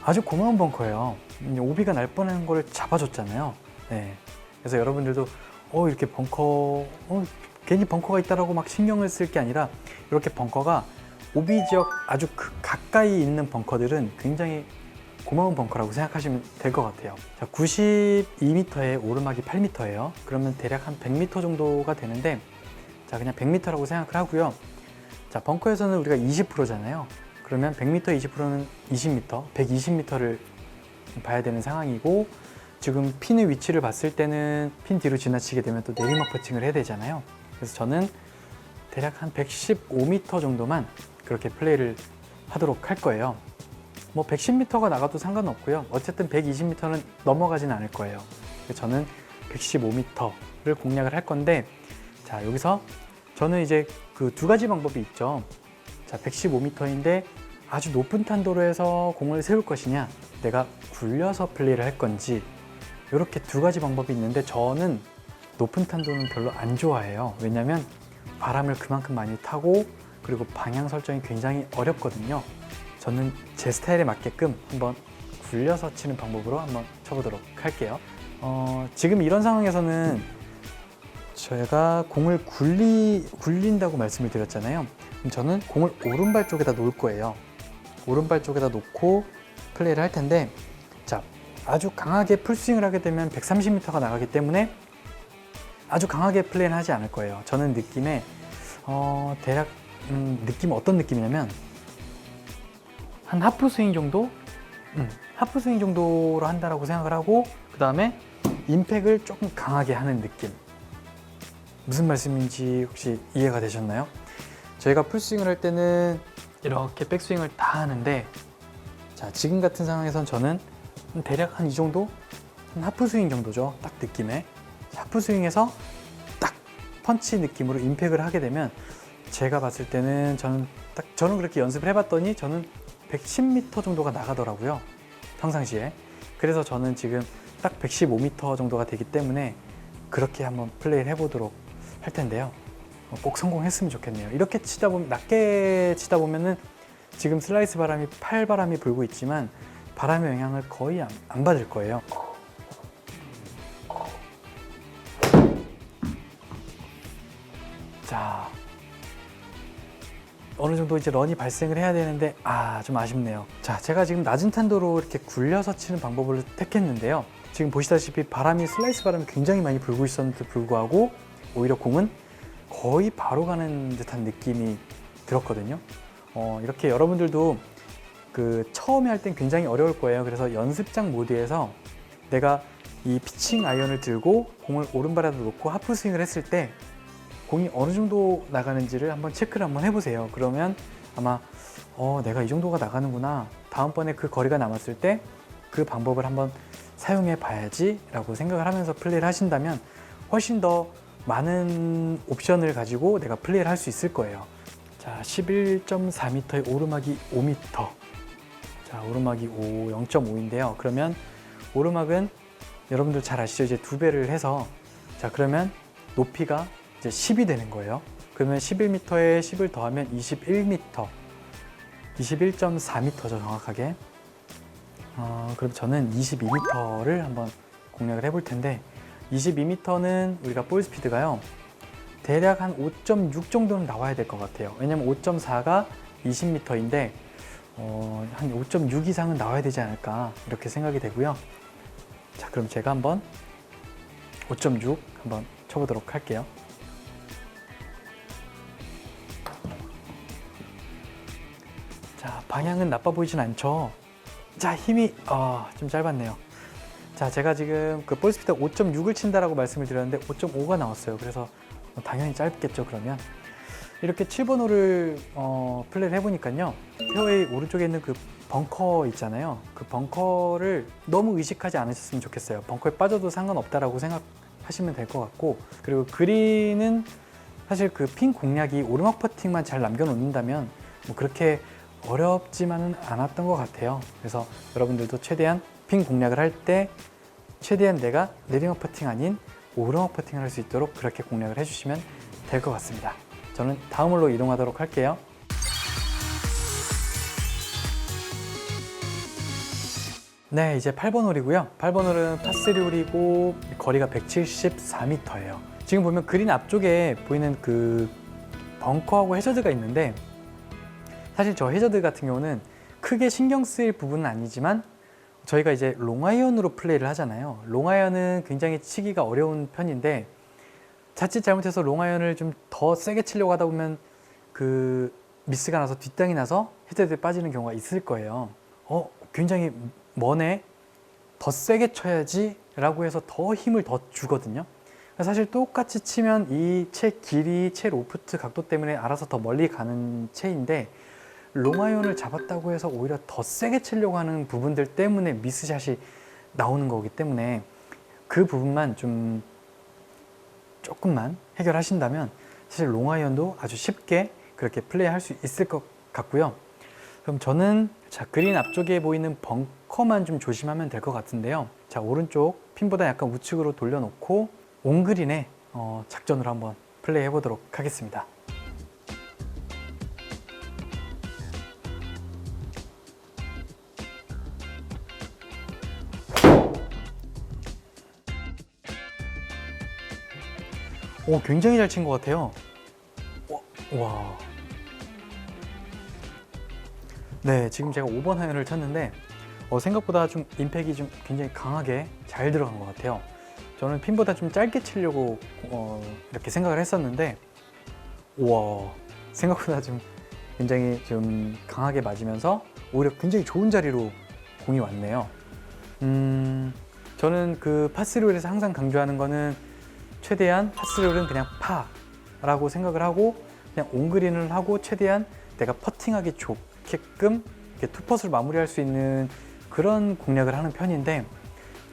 아주 고마운 벙커예요. 오비가 날 뻔한 걸 잡아줬잖아요. 네. 그래서 여러분들도 이렇게 벙커, 괜히 벙커가 있다라고 막 신경을 쓸 게 아니라 이렇게 벙커가 오비 지역 아주 가까이 있는 벙커들은 굉장히 고마운 벙커라고 생각하시면 될 것 같아요. 자, 92m에 오르막이 8m예요. 그러면 대략 한 100m 정도가 되는데, 자, 그냥 100m라고 생각을 하고요. 자, 벙커에서는 우리가 20%잖아요. 그러면 100m, 20%는 20m, 120m를 봐야 되는 상황이고, 지금 핀의 위치를 봤을 때는 핀 뒤로 지나치게 되면 또 내리막 퍼팅을 해야 되잖아요. 그래서 저는 대략 한 115m 정도만 그렇게 플레이를 하도록 할 거예요. 뭐 110m가 나가도 상관없고요. 어쨌든 120m는 넘어가진 않을 거예요. 그래서 저는 115m를 공략을 할 건데, 자, 여기서 저는 이제 그 두 가지 방법이 있죠. 자, 115m인데 아주 높은 탄도로해서 공을 세울 것이냐, 내가 굴려서 플레이를 할 건지, 이렇게 두 가지 방법이 있는데 저는 높은 탄도는 별로 안 좋아해요. 왜냐면 바람을 그만큼 많이 타고 그리고 방향 설정이 굉장히 어렵거든요. 저는 제 스타일에 맞게끔 한번 굴려서 치는 방법으로 한번 쳐보도록 할게요. 지금 이런 상황에서는 제가 공을 굴린다고 말씀을 드렸잖아요. 그럼 저는 공을 오른발 쪽에다 놓을 거예요. 오른발 쪽에다 놓고 플레이를 할 텐데, 자, 아주 강하게 풀스윙을 하게 되면 130m가 나가기 때문에 아주 강하게 플레이는 하지 않을 거예요. 저는 느낌에 대략 느낌은 어떤 느낌이냐면 한 하프 스윙 정도? 하프 스윙 정도로 한다라고 생각을 하고, 그 다음에 임팩을 조금 강하게 하는 느낌. 무슨 말씀인지 혹시 이해가 되셨나요? 저희가 풀스윙을 할 때는 이렇게 백스윙을 다 하는데, 자, 지금 같은 상황에선 저는 대략 한 이 정도? 한 하프 스윙 정도죠. 딱 느낌에. 하프 스윙에서 딱 펀치 느낌으로 임팩을 하게 되면 제가 봤을 때는 저는 그렇게 연습을 해봤더니 저는 110m 정도가 나가더라고요. 평상시에. 그래서 저는 지금 딱 115m 정도가 되기 때문에 그렇게 한번 플레이를 해보도록 할 텐데요. 꼭 성공했으면 좋겠네요. 이렇게 치다 보면, 낮게 치다 보면은 지금 슬라이스 바람이, 팔바람이 불고 있지만 바람의 영향을 거의 안 받을 거예요. 자, 어느 정도 이제 런이 발생을 해야 되는데 좀 아쉽네요. 자, 제가 지금 낮은 탄도로 이렇게 굴려서 치는 방법을 택했는데요. 지금 보시다시피 바람이 슬라이스 바람이 굉장히 많이 불고 있었는데도 불구하고 오히려 공은 거의 바로 가는 듯한 느낌이 들었거든요. 이렇게 여러분들도 그 처음에 할 땐 굉장히 어려울 거예요. 그래서 연습장 모드에서 내가 이 피칭 아이언을 들고 공을 오른발에다 놓고 하프 스윙을 했을 때 공이 어느 정도 나가는지를 한번 체크를 한번 해보세요. 그러면 아마 내가 이 정도가 나가는구나, 다음번에 그 거리가 남았을 때 그 방법을 한번 사용해 봐야지 라고 생각을 하면서 플레이를 하신다면 훨씬 더 많은 옵션을 가지고 내가 플레이를 할 수 있을 거예요. 자, 11.4m의 오르막이 5m. 자, 오르막이 0.5인데요. 그러면 오르막은 여러분들 잘 아시죠? 이제 2배를 해서, 자, 그러면 높이가 이제 10이 되는 거예요. 그러면 11m에 10을 더하면 21m, 21.4m죠, 정확하게. 그럼 저는 22m를 한번 공략을 해볼 텐데, 22m는 우리가 볼 스피드가요, 대략 한 5.6 정도는 나와야 될 것 같아요. 왜냐면 5.4가 20m인데 한 5.6 이상은 나와야 되지 않을까, 이렇게 생각이 되고요. 자, 그럼 제가 한번 5.6 한번 쳐보도록 할게요. 자, 방향은 나빠 보이진 않죠. 자, 힘이 좀 짧았네요. 자, 제가 지금 그 볼 스피드 5.6을 친다라고 말씀을 드렸는데 5.5가 나왔어요. 그래서 당연히 짧겠죠. 그러면 이렇게 7번 홀을 플레이를 해보니까요, 페어웨이 오른쪽에 있는 그 벙커 있잖아요. 그 벙커를 너무 의식하지 않으셨으면 좋겠어요. 벙커에 빠져도 상관없다라고 생각하시면 될 것 같고, 그리고 그린은 사실 그 핀 공략이 오르막 퍼팅만 잘 남겨놓는다면 뭐 그렇게 어렵지만은 않았던 것 같아요. 그래서 여러분들도 최대한 핀 공략을 할 때 최대한 내가 내리막 퍼팅 아닌 오르막 퍼팅을 할 수 있도록 그렇게 공략을 해주시면 될 것 같습니다. 저는 다음 홀로 이동하도록 할게요. 네, 이제 8번 홀이고요. 8번 홀은 파3 홀이고 거리가 174m예요. 지금 보면 그린 앞쪽에 보이는 그 벙커하고 해저드가 있는데, 사실 저 해저드 같은 경우는 크게 신경 쓰일 부분은 아니지만 저희가 이제 롱아이언으로 플레이를 하잖아요. 롱아이언은 굉장히 치기가 어려운 편인데 자칫 잘못해서 롱아이언을 좀 더 세게 치려고 하다 보면 그 미스가 나서 뒷땅이 나서 해저드에 빠지는 경우가 있을 거예요. 굉장히 머네, 더 세게 쳐야지 라고 해서 더 힘을 더 주거든요. 사실 똑같이 치면 이 채 길이, 채 로프트 각도 때문에 알아서 더 멀리 가는 채인데, 롱아이언을 잡았다고 해서 오히려 더 세게 치려고 하는 부분들 때문에 미스샷이 나오는 거기 때문에 그 부분만 좀 조금만 해결하신다면 사실 롱아이언도 아주 쉽게 그렇게 플레이할 수 있을 것 같고요. 그럼 저는 그린 앞쪽에 보이는 벙커만 좀 조심하면 될 것 같은데요. 자, 오른쪽 핀보다 약간 우측으로 돌려놓고 온그린에 작전으로 한번 플레이 해보도록 하겠습니다. 굉장히 잘 친 것 같아요. 와. 네, 지금 제가 5번 아이언을 쳤는데 생각보다 좀 임팩이 좀 굉장히 강하게 잘 들어간 것 같아요. 저는 핀보다 좀 짧게 치려고 이렇게 생각을 했었는데, 우와, 생각보다 좀 굉장히 좀 강하게 맞으면서 오히려 굉장히 좋은 자리로 공이 왔네요. 저는 그 파3홀에서 항상 강조하는 거는 최대한 파3홀은 그냥 파라고 생각을 하고 그냥 온그린을 하고 최대한 내가 퍼팅하기 좋게끔 이렇게 투퍼스를 마무리할 수 있는 그런 공략을 하는 편인데,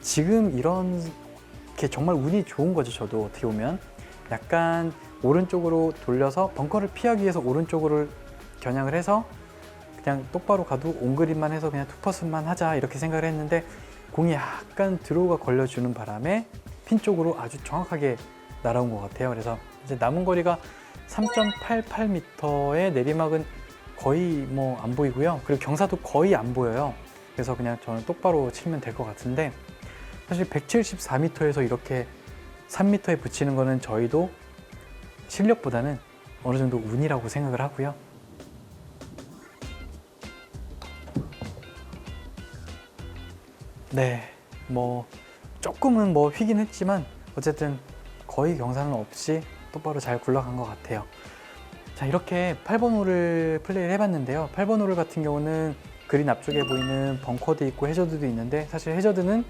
지금 이런 게 정말 운이 좋은 거죠. 저도 어떻게 보면 약간 오른쪽으로 돌려서 벙커를 피하기 위해서 오른쪽으로 겨냥을 해서 그냥 똑바로 가도 온그린만 해서 그냥 투퍼스만 하자 이렇게 생각을 했는데, 공이 약간 드로우가 걸려주는 바람에 핀 쪽으로 아주 정확하게 날아온 것 같아요. 그래서 이제 남은 거리가 3.88m의 내리막은 거의 뭐 안 보이고요. 그리고 경사도 거의 안 보여요. 그래서 그냥 저는 똑바로 치면 될 것 같은데, 사실 174m에서 이렇게 3m에 붙이는 거는 저희도 실력보다는 어느 정도 운이라고 생각을 하고요. 네, 뭐 조금은 뭐 휘긴 했지만 어쨌든 거의 경사는 없이 똑바로 잘 굴러간 것 같아요. 자, 이렇게 8번 홀을 플레이를 해봤는데요. 8번 홀 같은 경우는 그린 앞쪽에 보이는 벙커도 있고 해저드도 있는데, 사실 해저드는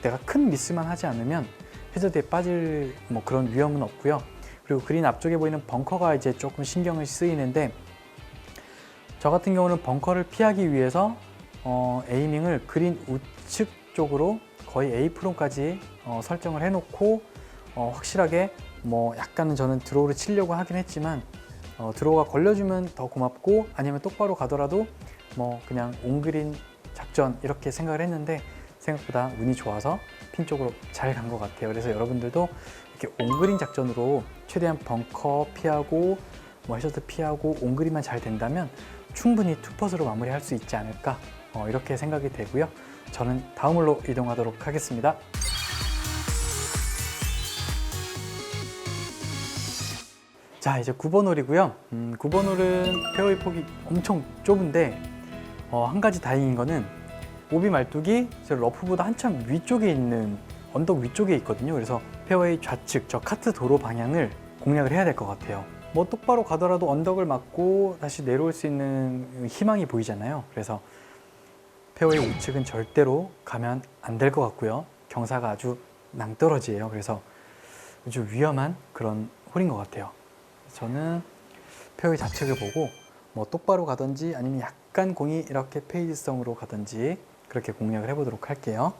내가 큰 미스만 하지 않으면 해저드에 빠질 뭐 그런 위험은 없고요. 그리고 그린 앞쪽에 보이는 벙커가 이제 조금 신경을 쓰이는데, 저 같은 경우는 벙커를 피하기 위해서 에이밍을 그린 우측 쪽으로 거의 A프론까지 설정을 해놓고 확실하게 뭐 약간은 저는 드로우를 치려고 하긴 했지만 드로우가 걸려주면 더 고맙고, 아니면 똑바로 가더라도 뭐 그냥 온그린 작전 이렇게 생각을 했는데, 생각보다 운이 좋아서 핀 쪽으로 잘 간 것 같아요. 그래서 여러분들도 이렇게 온그린 작전으로 최대한 벙커 피하고 뭐 해저드 피하고 온그린만 잘 된다면 충분히 투퍼스로 마무리할 수 있지 않을까, 이렇게 생각이 되고요. 저는 다음 홀로 이동하도록 하겠습니다. 자, 이제 9번 홀이고요. 9번 홀은 페어웨이 폭이 엄청 좁은데 한 가지 다행인 거는 오비 말뚝이 저 러프보다 한참 위쪽에 있는 언덕 위쪽에 있거든요. 그래서 페어웨이 좌측 저 카트 도로 방향을 공략을 해야 될 것 같아요. 뭐 똑바로 가더라도 언덕을 맞고 다시 내려올 수 있는 희망이 보이잖아요. 그래서 페어웨이 우측은 절대로 가면 안 될 것 같고요. 경사가 아주 낭떠러지예요. 그래서 아주 위험한 그런 홀인 것 같아요. 저는 페어웨이 좌측을 보고 뭐 똑바로 가든지 아니면 약간 공이 이렇게 페이드성으로 가든지 그렇게 공략을 해보도록 할게요.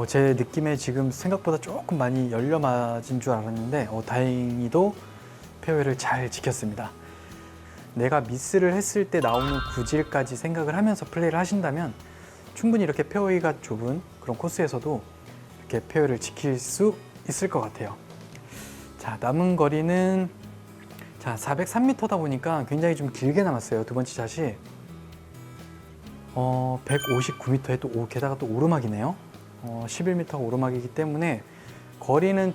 제 느낌에 지금 생각보다 조금 많이 열려 맞은 줄 알았는데 다행히도 페어웨이를 잘 지켰습니다. 내가 미스를 했을 때 나오는 구질까지 생각을 하면서 플레이를 하신다면 충분히 이렇게 페어웨이가 좁은 그런 코스에서도 이렇게 페어웨이를 지킬 수 있을 것 같아요. 자, 남은 거리는 403m다 보니까 굉장히 좀 길게 남았어요. 두 번째 샷이 159m에 또 게다가 또 오르막이네요. 11m가 오르막이기 때문에 거리는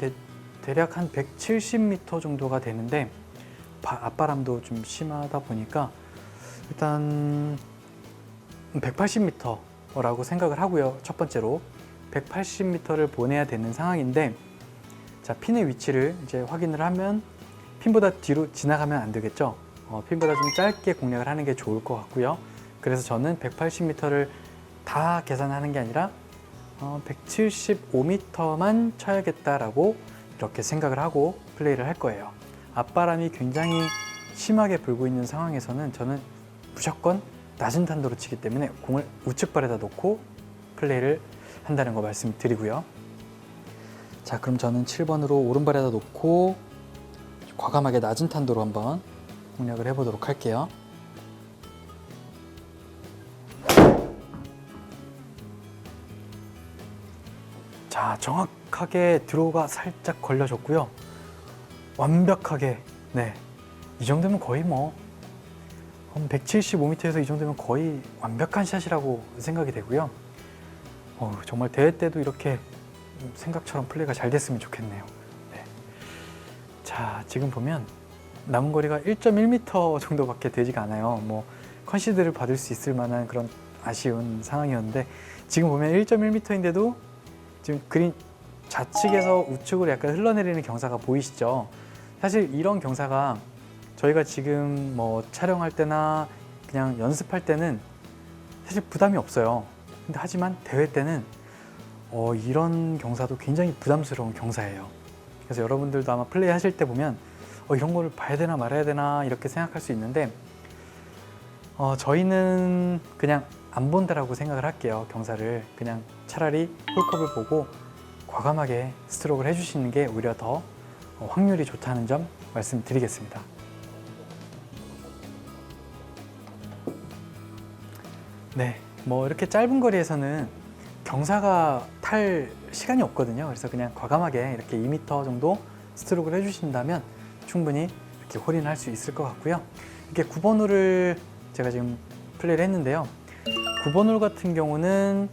대략 한 170m 정도가 되는데 앞바람도 좀 심하다 보니까 일단 180m라고 생각을 하고요. 첫 번째로 180m를 보내야 되는 상황인데, 자, 핀의 위치를 이제 확인을 하면 핀보다 뒤로 지나가면 안 되겠죠. 핀보다 좀 짧게 공략을 하는 게 좋을 것 같고요. 그래서 저는 180m를 다 계산하는 게 아니라 175m만 쳐야겠다라고 이렇게 생각을 하고 플레이를 할 거예요. 앞바람이 굉장히 심하게 불고 있는 상황에서는 저는 무조건 낮은 탄도로 치기 때문에 공을 우측 발에다 놓고 플레이를 한다는 거 말씀드리고요. 자, 그럼 저는 7번으로 오른발에다 놓고 과감하게 낮은 탄도로 한번 공략을 해보도록 할게요. 자, 정확하게 드로우가 살짝 걸려줬고요. 완벽하게, 네, 이 정도면 거의 뭐 175m에서 이 정도면 거의 완벽한 샷이라고 생각이 되고요. 정말 대회 때도 이렇게 생각처럼 플레이가 잘 됐으면 좋겠네요. 네. 자, 지금 보면 남은 거리가 1.1m 정도밖에 되지가 않아요. 뭐 컨시드를 받을 수 있을 만한 그런 아쉬운 상황이었는데, 지금 보면 1.1m인데도 지금 그린 좌측에서 우측으로 약간 흘러내리는 경사가 보이시죠? 사실 이런 경사가 저희가 지금 뭐 촬영할 때나 그냥 연습할 때는 사실 부담이 없어요. 근데 하지만 대회 때는 이런 경사도 굉장히 부담스러운 경사예요. 그래서 여러분들도 아마 플레이 하실 때 보면 이런 거를 봐야 되나 말아야 되나 이렇게 생각할 수 있는데, 저희는 그냥 안 본다라고 생각을 할게요. 경사를 그냥 차라리 홀컵을 보고 과감하게 스트로크를 해주시는 게 오히려 더 확률이 좋다는 점 말씀드리겠습니다. 네, 뭐 이렇게 짧은 거리에서는 경사가 탈 시간이 없거든요. 그래서 그냥 과감하게 이렇게 2m 정도 스트로크를 해주신다면 충분히 이렇게 홀인을 할 수 있을 것 같고요. 이렇게 9번 홀을 제가 지금 플레이를 했는데요. 9번 홀 같은 경우는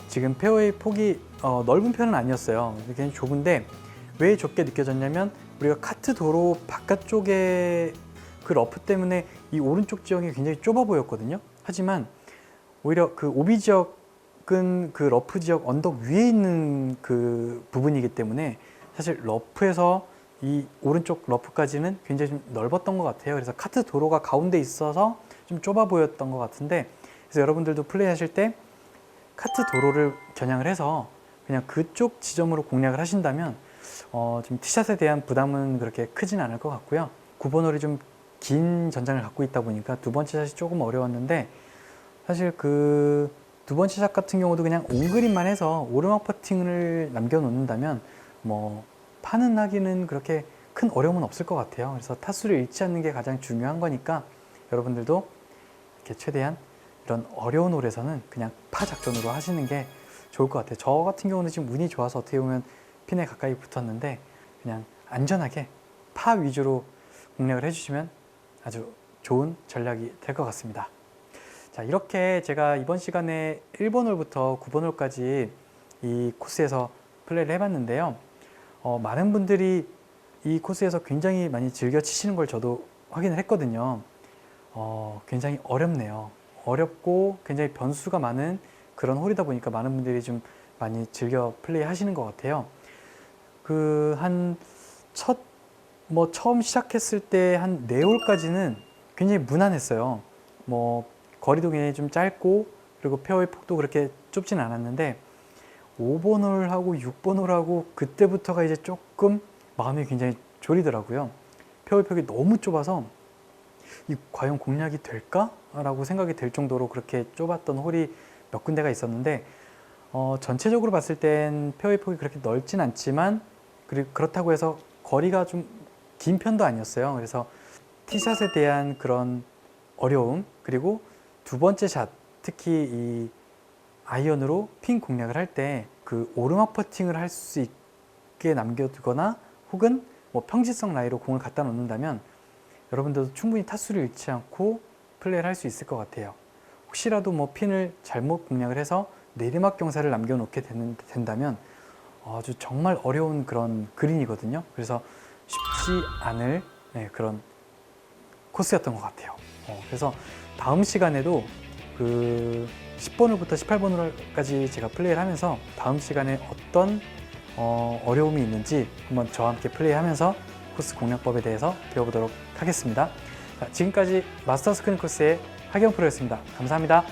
지금 페어웨이 폭이 넓은 편은 아니었어요. 굉장히 좁은데 왜 좁게 느껴졌냐면 우리가 카트 도로 바깥쪽에 그 러프 때문에 이 오른쪽 지역이 굉장히 좁아 보였거든요. 하지만 오히려 그 오비 지역은 그 러프 지역 언덕 위에 있는 그 부분이기 때문에 사실 러프에서 이 오른쪽 러프까지는 굉장히 좀 넓었던 것 같아요. 그래서 카트 도로가 가운데 있어서 좀 좁아 보였던 것 같은데, 그래서 여러분들도 플레이 하실 때 카트 도로를 겨냥을 해서 그냥 그쪽 지점으로 공략을 하신다면 좀 티샷에 대한 부담은 그렇게 크진 않을 것 같고요. 9번 홀이 좀 긴 전장을 갖고 있다 보니까 두 번째 샷이 조금 어려웠는데, 사실 그 두 번째 샷 같은 경우도 그냥 온그린만 해서 오르막 퍼팅을 남겨놓는다면 뭐 파는 하기는 그렇게 큰 어려움은 없을 것 같아요. 그래서 타수를 잃지 않는 게 가장 중요한 거니까 여러분들도 이렇게 최대한 이런 어려운 홀에서는 그냥 파 작전으로 하시는 게 좋을 것 같아요. 저 같은 경우는 지금 운이 좋아서 어떻게 보면 핀에 가까이 붙었는데 그냥 안전하게 파 위주로 공략을 해주시면 아주 좋은 전략이 될 것 같습니다. 자, 이렇게 제가 이번 시간에 1번 홀부터 9번 홀까지 이 코스에서 플레이를 해봤는데요. 많은 분들이 이 코스에서 굉장히 많이 즐겨 치시는 걸 저도 확인을 했거든요. 굉장히 어렵네요. 어렵고 굉장히 변수가 많은 그런 홀이다 보니까 많은 분들이 좀 많이 즐겨 플레이 하시는 것 같아요. 처음 시작했을 때 한 4홀까지는 굉장히 무난했어요. 거리도 굉장히 좀 짧고, 그리고 페어웨이 폭도 그렇게 좁진 않았는데, 5번 홀하고 6번 홀하고 그때부터가 이제 조금 마음이 굉장히 졸이더라고요. 페어웨이 폭이 너무 좁아서 과연 공략이 될까? 라고 생각이 될 정도로 그렇게 좁았던 홀이 몇 군데가 있었는데, 전체적으로 봤을 땐 페어웨이 폭이 그렇게 넓진 않지만, 그렇다고 해서 거리가 좀 긴 편도 아니었어요. 그래서 티샷에 대한 그런 어려움, 그리고 두 번째 샷, 특히 이 아이언으로 핀 공략을 할 때 그 오르막 퍼팅을 할 수 있게 남겨두거나 혹은 뭐 평지성 라이로 공을 갖다 놓는다면 여러분들도 충분히 타수를 잃지 않고 플레이를 할 수 있을 것 같아요. 혹시라도 뭐 핀을 잘못 공략을 해서 내리막 경사를 남겨놓게 된다면 아주 정말 어려운 그런 그린이거든요. 그래서 쉽지 않을 그런 코스였던 것 같아요. 그래서 다음 시간에도 그 10번 홀부터 18번 홀까지 제가 플레이를 하면서 다음 시간에 어떤 어려움이 있는지 한번 저와 함께 플레이하면서 코스 공략법에 대해서 배워보도록 하겠습니다. 자, 지금까지 마스터 스크린 코스의 하경 프로였습니다. 감사합니다.